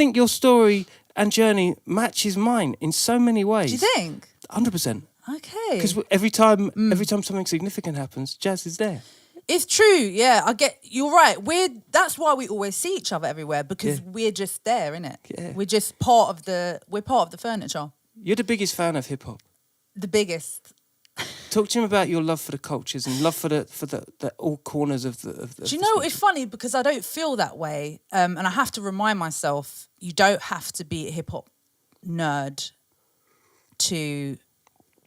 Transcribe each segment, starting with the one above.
think your story and journey matches mine in so many ways. Do you think? 100%. Okay. Because every time something significant happens, Jazz is there. It's true, yeah. You're right. That's why we always see each other everywhere, because we're just there, innit? Yeah. We're just part of the furniture. You're the biggest fan of hip hop. The biggest. Talk to him about your love for the cultures and love for the all corners of the. Do you know, it's funny because I don't feel that way, and I have to remind myself you don't have to be a hip hop nerd to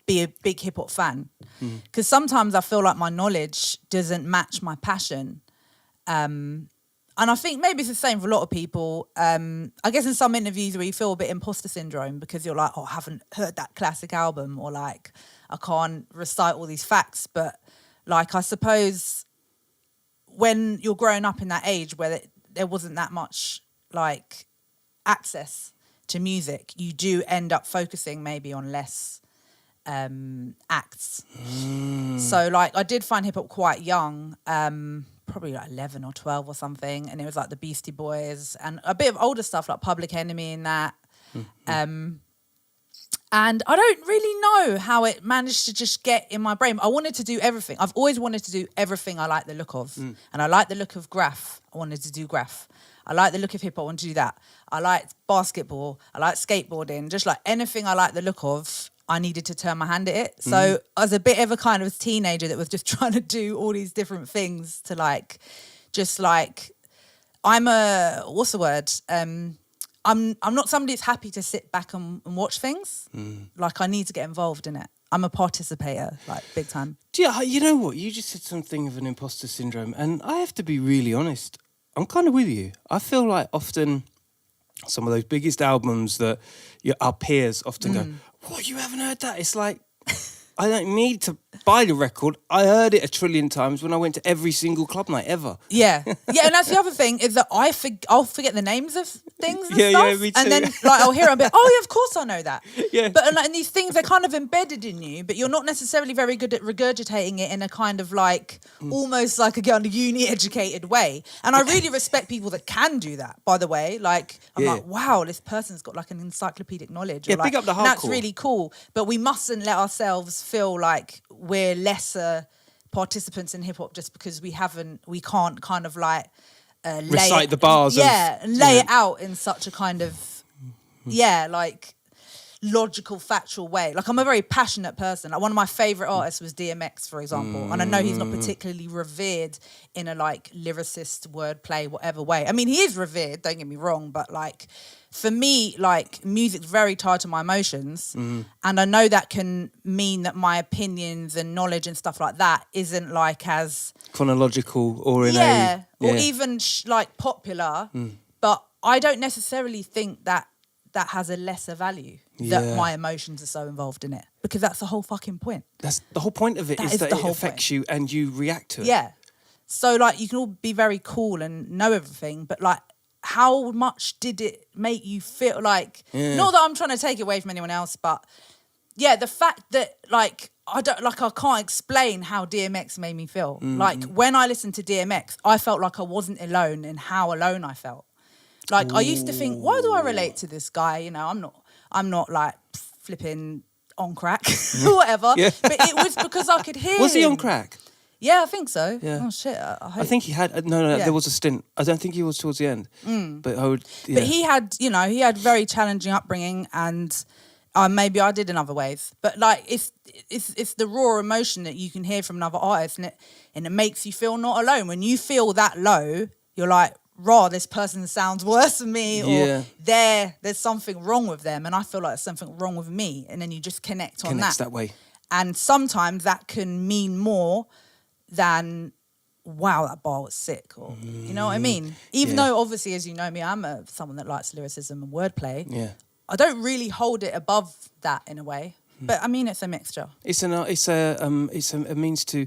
be a big hip hop fan, because sometimes I feel like my knowledge doesn't match my passion, and I think maybe it's the same for a lot of people. I guess in some interviews where you feel a bit imposter syndrome because you're like, oh, I haven't heard that classic album, or like I can't recite all these facts. But like, I suppose when you're growing up in that age where there wasn't that much like access to music, you do end up focusing maybe on less acts. So like, I did find hip hop quite young, probably like 11 or 12 or something, and it was like the Beastie Boys and a bit of older stuff like Public Enemy and that. And I don't really know how it managed to just get in my brain. I wanted to do everything. I've always wanted to do everything I like the look of. And I like the look of graph. I wanted to do graph. I like the look of hip hop. I wanted to do that. I liked basketball. I liked skateboarding. Just like anything I like the look of, I needed to turn my hand at it. So I was a bit of a kind of teenager that was just trying to do all these different things to like, just like, I'm a, what's the word? I'm not somebody that's happy to sit back and watch things. Like, I need to get involved in it. I'm a participator, like, big time. Yeah, you know what? You just said something of an imposter syndrome, and I have to be really honest. I'm kind of with you. I feel like often some of those biggest albums that our peers often go, what, you haven't heard that? It's like, I don't need to buy the record. I heard it 1 trillion times when I went to every single club night ever. Yeah. Yeah, and that's the other thing, is that I'll forget the names of things and stuff. Yeah, me too. And then like I'll hear it and be like, oh yeah, of course I know that. Yeah. But like, and these things, they're kind of embedded in you, but you're not necessarily very good at regurgitating it in a kind of like, almost like a kind of uni-educated way. And I really respect people that can do that, by the way. Like, I'm like, wow, this person's got like an encyclopedic knowledge. Yeah, or, like, big up the hardcore. that's really cool. But we mustn't let ourselves feel like we're lesser participants in hip hop just because we can't kind of like recite the bars. Lay it out in such a kind of like logical, factual way. Like, I'm a very passionate person. Like, one of my favorite artists was DMX, for example, and I know he's not particularly revered in a like lyricist, wordplay, whatever way. I mean, he is revered, don't get me wrong, but like, for me, like, music's very tied to my emotions, and I know that can mean that my opinions and knowledge and stuff like that isn't like as chronological or in or even like popular, but I don't necessarily think that has a lesser value, that my emotions are so involved in it, because that's the whole fucking point. That's the whole point of it, is that it affects you and you react to it. Yeah. So like, you can all be very cool and know everything, but like, how much did it make you feel? Like, not that I'm trying to take it away from anyone else, but yeah, the fact that like, I can't explain how DMX made me feel. Like, when I listened to DMX, I felt like I wasn't alone in how alone I felt. Like, I used to think, why do I relate to this guy? You know, I'm not like flipping on crack or whatever. Yeah. But it was because I could hear Was he him. on crack? Yeah, I think so. Yeah. Oh shit! I think he had there was a stint. I don't think he was towards the end. But I would. Yeah. But he had very challenging upbringing, and maybe I did in other ways. But like, it's the raw emotion that you can hear from another artist, and it makes you feel not alone. When you feel that low, you're like, raw, this person sounds worse than me, or there's something wrong with them, and I feel like there's something wrong with me, and then you just connect on that way. And sometimes that can mean more than, wow, that bar was sick, or you know what I mean? Even though obviously, as you know me, I'm someone that likes lyricism and wordplay. Yeah, I don't really hold it above that in a way, but I mean, it's a mixture. It's a means to.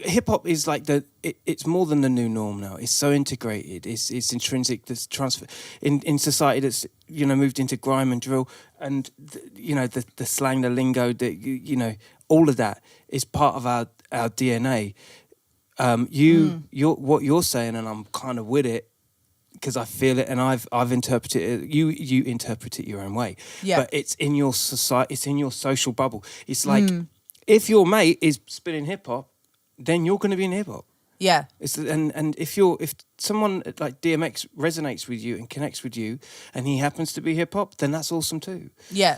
Hip hop is like it's more than the new norm now. It's so integrated. It's intrinsic. There's transfer in society that's moved into grime and drill, and the slang, the lingo, all of that is part of our DNA. You're what you're saying, and I'm kind of with it. because I feel it and I've interpreted it. You interpret it your own way. Yeah. But it's in your society. It's in your social bubble. It's like if your mate is spinning hip hop, then you're going to be in hip hop. Yeah. And if someone like DMX resonates with you and connects with you, and he happens to be hip hop, then that's awesome too. Yeah.